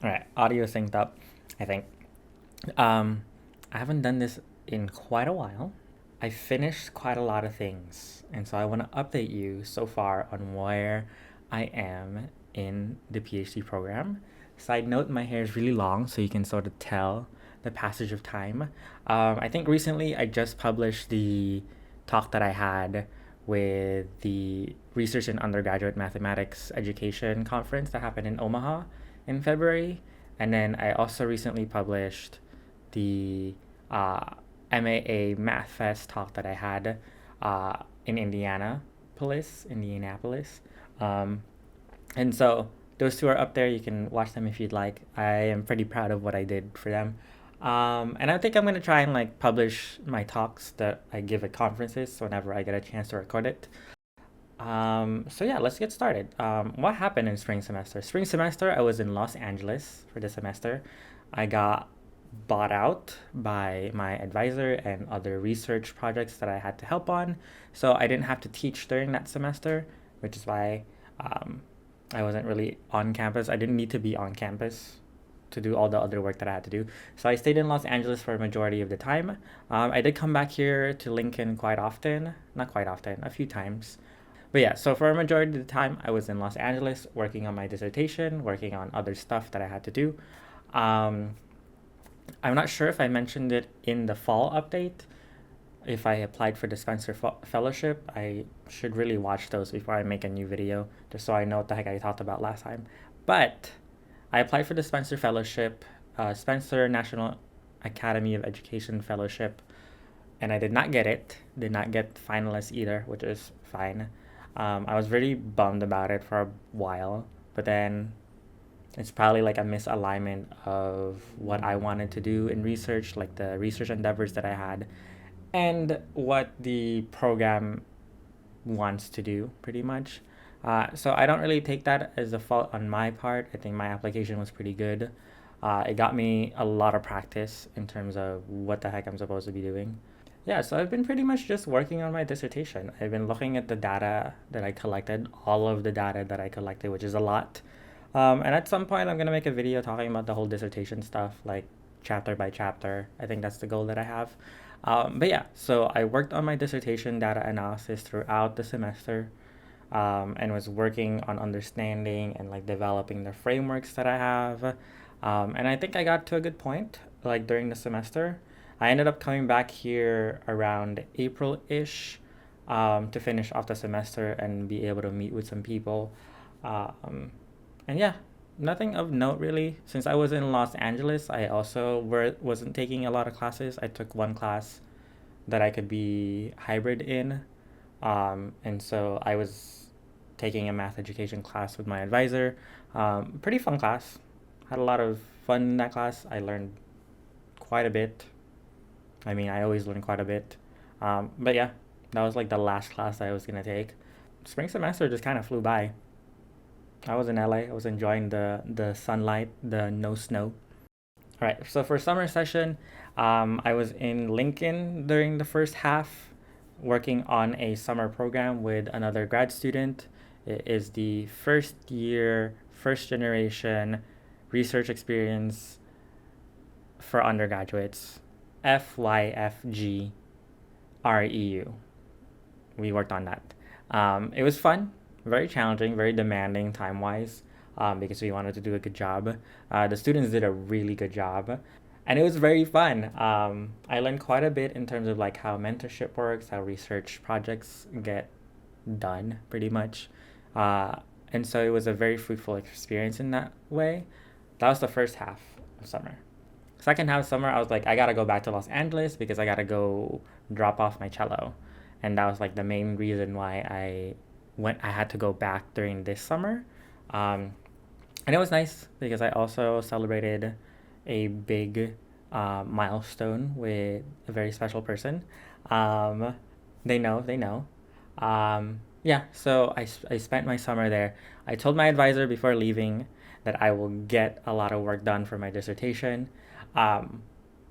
All right, audio synced up, I think. Um, I haven't done this in quite a while. I finished quite a lot of things, and so I want to update you so far on where I am in the PhD program. Side note, my hair is really long, so you can sort of tell the passage of time. I think recently I just published the talk that I had with the Research in Undergraduate Mathematics Education Conference that happened in Omaha in February. And then I also recently published the MAA Math Fest talk that I had in Indianapolis. Um, and so those two are up there. You can watch them if you'd like. I am pretty proud of what I did for them. And I think I'm gonna try and like publish my talks that I give at conferences whenever I get a chance to record it. So yeah, let's get started. What happened in spring semester? Spring semester, I was in Los Angeles for the semester. I got bought out by my advisor and other research projects that I had to help on. So I didn't have to teach during that semester, which is why um, I wasn't really on campus. I didn't need to be on campus to do all the other work that I had to do. So I stayed in Los Angeles for a majority of the time. I did come back here to Lincoln quite often, not quite often, a few times. But yeah, so for a majority of the time, I was in Los Angeles working on my dissertation, working on other stuff that I had to do. Um, I'm not sure if I mentioned it in the fall update. If I applied for the Spencer Fellowship, I should really watch those before I make a new video, just so I know what the heck I talked about last time. But I applied for the Spencer Fellowship, Spencer National Academy of Education Fellowship, and I did not get it. Did not get finalist either, which is fine. I was really bummed about it for a while, but then it's probably like a misalignment of what I wanted to do in research, like the research endeavors that I had, and what the program wants to do, pretty much. So I don't really take that as a fault on my part. I think my application was pretty good. It got me a lot of practice in terms of what the heck I'm supposed to be doing. Yeah, so I've been pretty much just working on my dissertation. I've been looking at the data that I collected, all of the data that I collected, which is a lot. And at some point, I'm gonna make a video talking about the whole dissertation stuff, like chapter by chapter. I think that's the goal that I have. But yeah, so I worked on my dissertation data analysis throughout the semester, and was working on understanding and like developing the frameworks that I have. And I think I got to a good point, like during the semester. I ended up coming back here around April-ish, to finish off the semester and be able to meet with some people. Um, and yeah, nothing of note really. Since I was in Los Angeles, I also wasn't taking a lot of classes. I took one class that I could be hybrid in. And so I was taking a math education class with my advisor. Pretty fun class. Had a lot of fun in that class. I learned quite a bit. I mean, I always learn quite a bit. But yeah, that was like the last class I was gonna take. Spring semester just kind of flew by. I was in LA. I was enjoying the sunlight, the no snow. All right. So for summer session, I was in Lincoln during the first half, working on a summer program with another grad student. It is the first year, first generation research experience for undergraduates, FYFG REU. We worked on that. It was fun, very challenging, very demanding time wise, because we wanted to do a good job. The students did a really good job, and it was very fun. I learned quite a bit in terms of like how mentorship works, how research projects get done, pretty much. Uh, and so it was a very fruitful experience in that way. That was the first half of summer. Second half of summer, I was like, I gotta go back to Los Angeles because I gotta go drop off my cello, and that was like the main reason why I had to go back during this summer. Um, and it was nice because I also celebrated a big milestone with a very special person. Um, they know. Yeah, so I spent my summer there. I told my advisor before leaving that I will get a lot of work done for my dissertation. Um,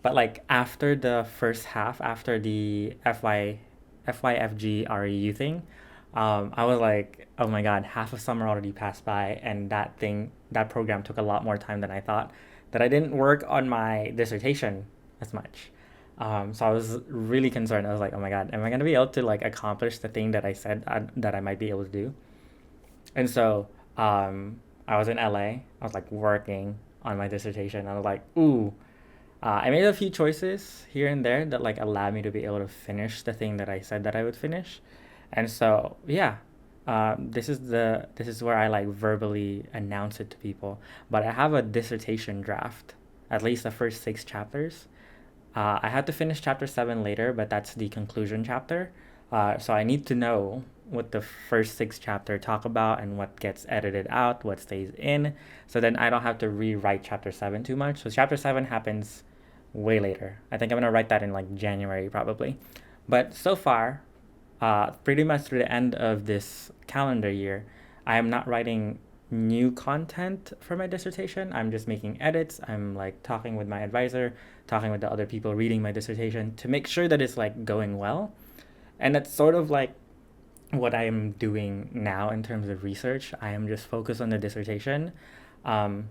but like after the first half, after the FYFG REU thing, I was like, oh my God, half of summer already passed by, and that program took a lot more time than I thought. That I didn't work on my dissertation as much. So I was really concerned. I was like, oh my God, am I gonna be able to like accomplish the thing that I said that I might be able to do? And so I was in LA. I was like working on my dissertation. I was like, ooh. I made a few choices here and there that like allowed me to be able to finish the thing that I said that I would finish. And so yeah, this is where I like verbally announce it to people. But I have a dissertation draft, at least the first 6 chapters. I had to finish chapter 7 later, but that's the conclusion chapter. So I need to know what the first 6 chapter talk about and what gets edited out, what stays in, so then I don't have to rewrite chapter 7 too much. So chapter 7 happens way later. I think I'm gonna write that in like January probably. But so far, pretty much through the end of this calendar year, I am not writing new content for my dissertation. I'm just making edits. I'm like talking with my advisor, talking with the other people reading my dissertation to make sure that it's like going well. And that's sort of like what I am doing now in terms of research. I am just focused on the dissertation. Um,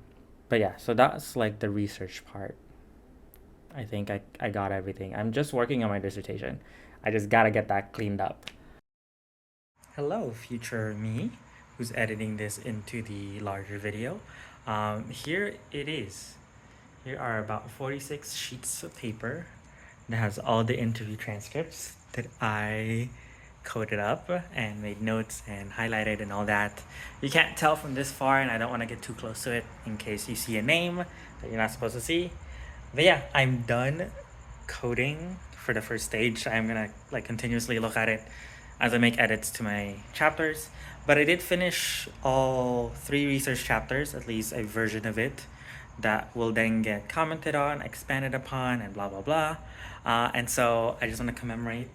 but yeah, so that's like the research part. I think I got everything. I'm just working on my dissertation. I just gotta get that cleaned up. Hello, future me, who's editing this into the larger video. Here it is. Here are about 46 sheets of paper that has all the interview transcripts that I coded up and made notes and highlighted and all that. You can't tell from this far, and I don't want to get too close to it in case you see a name that you're not supposed to see. But yeah, I'm done coding for the first stage. I'm gonna like continuously look at it as I make edits to my chapters. But I did finish all 3 research chapters, at least a version of it, that will then get commented on, expanded upon, and blah blah blah. And so I just want to commemorate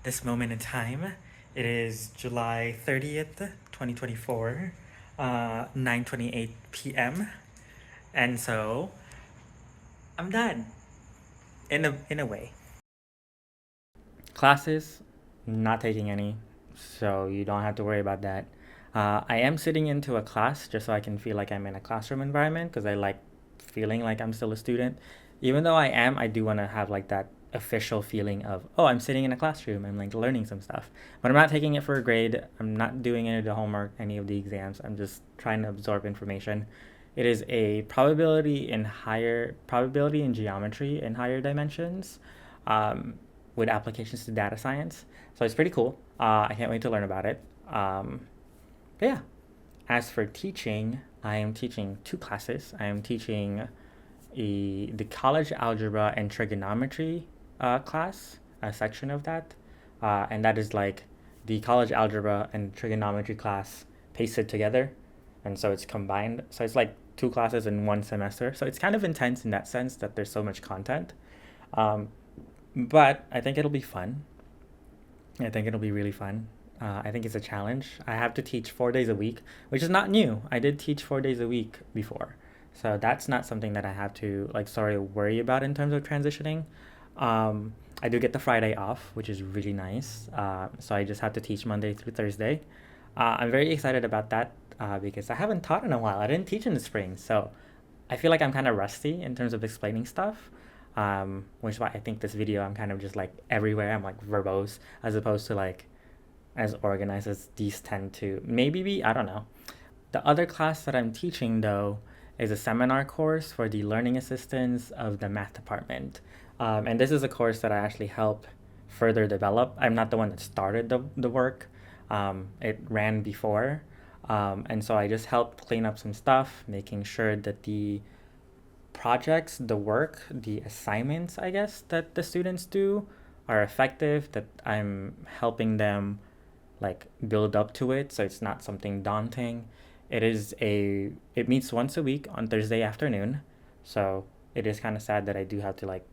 this moment in time. It is July 30th, 2024, 9:28 p.m. And so I'm done in a way. Classes, not taking any, so you don't have to worry about that. I am sitting into a class just so I can feel like I'm in a classroom environment because I like feeling like I'm still a student. Even though I am, I do want to have like that official feeling of, oh, I'm sitting in a classroom, I'm like learning some stuff. But I'm not taking it for a grade. I'm not doing any of the homework, any of the exams. I'm just trying to absorb information. It is a probability in geometry in higher dimensions, um, with applications to data science. So it's pretty cool. I can't wait to learn about it. But yeah, as for teaching, I am teaching 2 classes. I am teaching the college algebra and trigonometry class, a section of that. And that is like the college algebra and trigonometry class pasted together. And so it's combined. So it's like 2 classes in one semester. So it's kind of intense in that sense that there's so much content. Um, but I think it'll be fun. I think it'll be really fun. I think it's a challenge. I have to teach 4 days a week, which is not new. I did teach 4 days a week before. So that's not something that I have to like sort of worry about in terms of transitioning. I do get the Friday off, which is really nice. So I just have to teach Monday through Thursday. I'm very excited about that because I haven't taught in a while. I didn't teach in the spring, so I feel like I'm kind of rusty in terms of explaining stuff. Which is why I think this video I'm kind of just like everywhere. I'm like verbose as opposed to like as organized as these tend to maybe be. I don't know. The other class that I'm teaching though is a seminar course for the learning assistants of the math department. And this is a course that I actually help further develop. I'm not the one that started the work. It ran before. And so I just helped clean up some stuff, making sure that the projects, the work, the assignments, I guess, that the students do are effective, that I'm helping them like build up to it so it's not something daunting. It meets once a week on Thursday afternoon. So it is kind of sad that I do have to like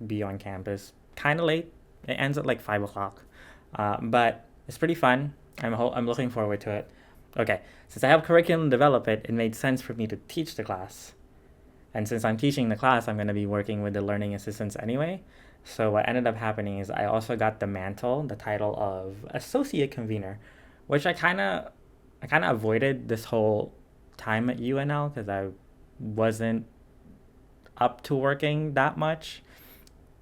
be on campus kind of late. It ends at like 5 o'clock. But it's pretty fun. I'm looking forward to it. Okay, since I have curriculum develop it made sense for me to teach the class. And since I'm teaching the class, I'm going to be working with the learning assistants anyway. So what ended up happening is I also got the title of associate convener, which I kind of avoided this whole time at UNL because I wasn't up to working that much.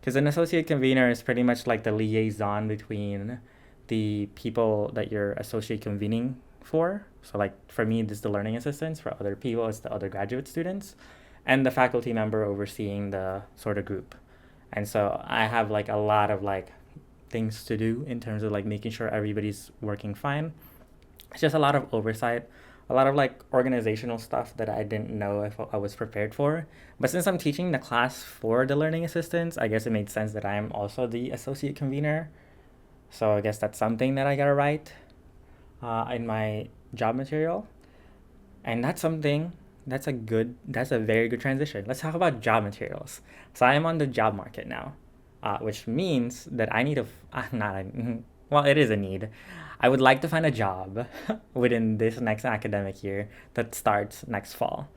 Because an associate convener is pretty much like the liaison between the people that you're associate convening for. So, like for me, this is the learning assistants. For other people, it's the other graduate students, and the faculty member overseeing the sort of group. And so I have like a lot of like things to do in terms of like making sure everybody's working fine. It's just a lot of oversight, a lot of like organizational stuff that I didn't know if I was prepared for. But since I'm teaching the class for the learning assistants, I guess it made sense that I'm also the associate convener. So I guess that's something that I gotta write in my job material. And that's a very good transition. Let's talk about job materials. So I am on the job market now, which means that I need not a, well, it is a need. I would like to find a job within this next academic year that starts next fall.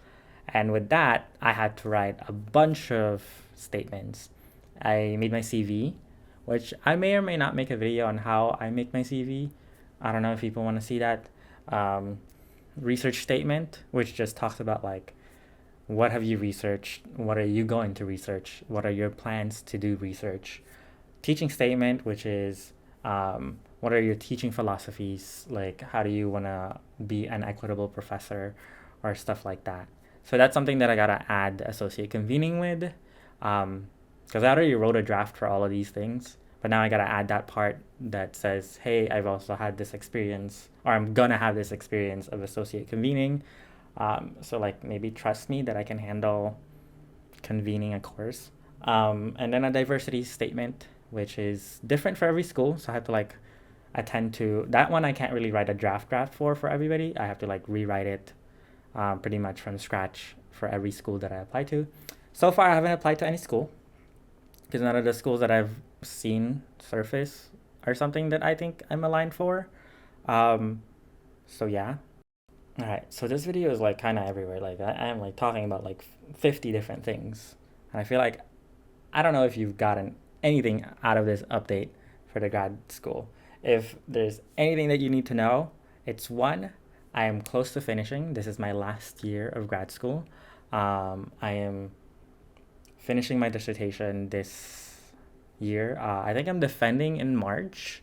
And with that, I had to write a bunch of statements. I made my CV, which I may or may not make a video on how I make my CV. I don't know if people want to see that. Um, Research statement, which just talks about like what have you researched, what are you going to research, what are your plans to do research. Teaching statement, which is what are your teaching philosophies, like how do you want to be an equitable professor or stuff like that. So that's something that I gotta add associate convening with, because I already wrote a draft for all of these things, but now I gotta add that part that says, hey, I've also had this experience, or I'm gonna have this experience of associate convening. So like maybe trust me that I can handle convening a course. And then a diversity statement, which is different for every school. So I have to like attend to that one. I can't really write a draft for everybody. I have to like rewrite it pretty much from scratch for every school that I apply to. So far, I haven't applied to any school because none of the schools that I've seen surface are something that I think I'm aligned for. Um, so yeah. All right. So this video is like kind of everywhere. Like I am like talking about like 50 different things, and I feel like I don't know if you've gotten anything out of this update for the grad school. If there's anything that you need to know, it's one, I am close to finishing. This is my last year of grad school. I am finishing my dissertation this year. I think I'm defending in March.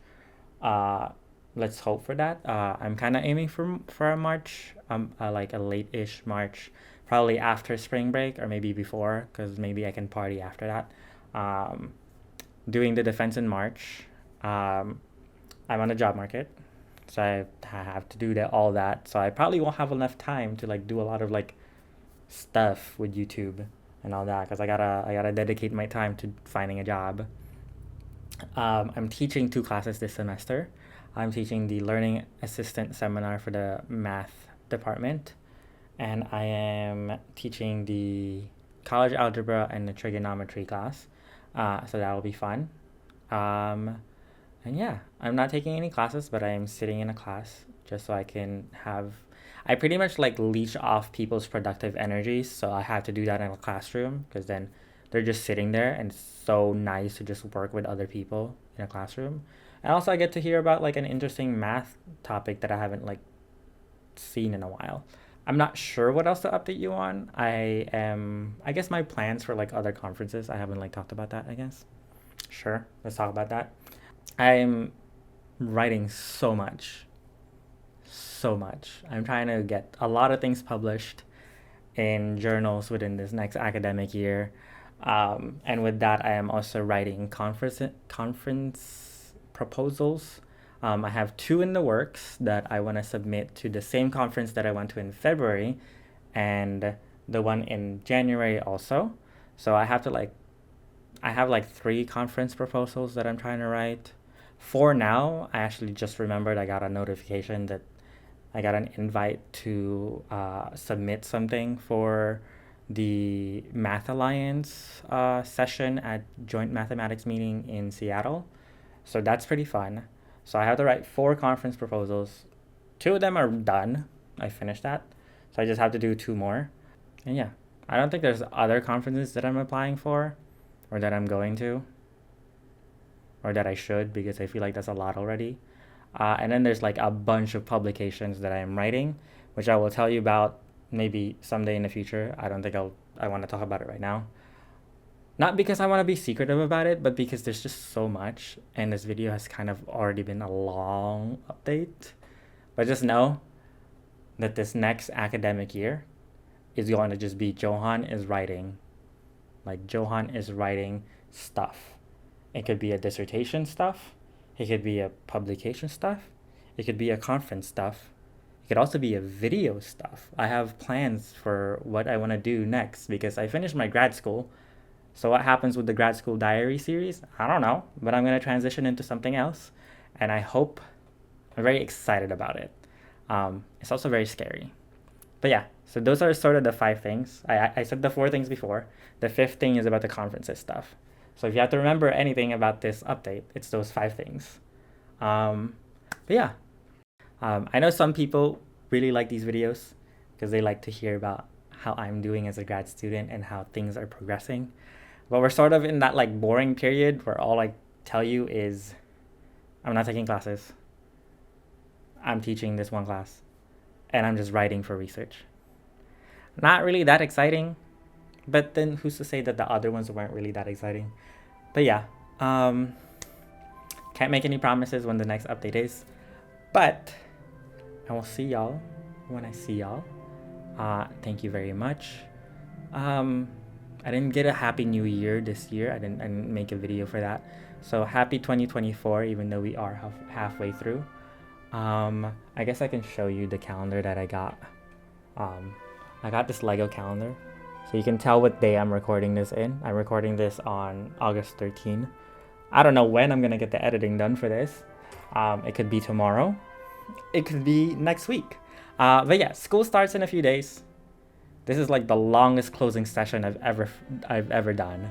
Uh, let's hope for that. I'm kind of aiming for a March, like a late-ish March, probably after spring break or maybe before, because maybe I can party after that. Um, Doing the defense in March. Um, I'm on the job market, so I have to do all that. So I probably won't have enough time to like do a lot of like stuff with YouTube and all that because I gotta dedicate my time to finding a job. I'm teaching two classes this semester. I'm teaching the learning assistant seminar for the math department, and I am teaching the college algebra and the trigonometry class. So that'll be fun. Um, and yeah, I'm not taking any classes, but I am sitting in a class just so I can have. I pretty much like leech off people's productive energies, so I have to do that in a classroom because then they're just sitting there, and it's so nice to just work with other people in a classroom. And also, I get to hear about like an interesting math topic that I haven't like seen in a while. I'm not sure what else to update you on. I guess my plans for like other conferences. I haven't like talked about that, I guess. Sure, let's talk about that. I'm writing so much, so much. I'm trying to get a lot of things published in journals within this next academic year. And with that, I am also writing conference proposals. I have two in the works that I want to submit to the same conference that I went to in February, and the one in January also. So I have like three conference proposals that I'm trying to write. For now, I actually just remembered I got a notification that I got an invite to submit something for the Math Alliance session at Joint Mathematics Meeting in Seattle. So that's pretty fun. So I have to write four conference proposals. Two of them are done. I finished that. So I just have to do two more. And yeah, I don't think there's other conferences that I'm applying for or that I'm going to. or that I should, because I feel like that's a lot already. And then there's like a bunch of publications that I am writing, which I will tell you about maybe someday in the future. I don't think I want to talk about it right now. Not because I want to be secretive about it, but because there's just so much, and this video has kind of already been a long update. But just know that this next academic year is going to just be Johan is writing. Like, Johan is writing stuff. It could be a dissertation stuff. It could be a publication stuff. It could be a conference stuff. It could also be a video stuff. I have plans for what I want to do next because I finished my grad school. So what happens with the grad school diary series? I don't know, but I'm going to transition into something else. And I'm very excited about it. It's also very scary. But yeah, so those are sort of the 5 things. I said the 4 things before. The 5th thing is about the conferences stuff. So if you have to remember anything about this update, it's those 5 things. But yeah, I know some people really like these videos because they like to hear about how I'm doing as a grad student and how things are progressing. But we're sort of in that like boring period where all I tell you is I'm not taking classes. I'm teaching this one class and I'm just writing for research. Not really that exciting, but then who's to say that the other ones weren't really that exciting? But yeah, can't make any promises when the next update is, but I will see y'all when I see y'all. Thank you very much. I didn't get a happy new year this year. I didn't make a video for that. So happy 2024, even though we are halfway through. I guess I can show you the calendar that I got. I got this Lego calendar. So you can tell what day I'm recording this in. I'm recording this on August 13. I don't know when I'm going to get the editing done for this. It could be tomorrow. It could be next week. But yeah, school starts in a few days. This is like the longest closing session I've ever done.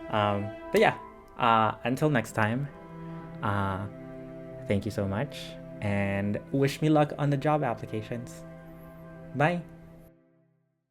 But yeah, until next time, thank you so much and wish me luck on the job applications. Bye.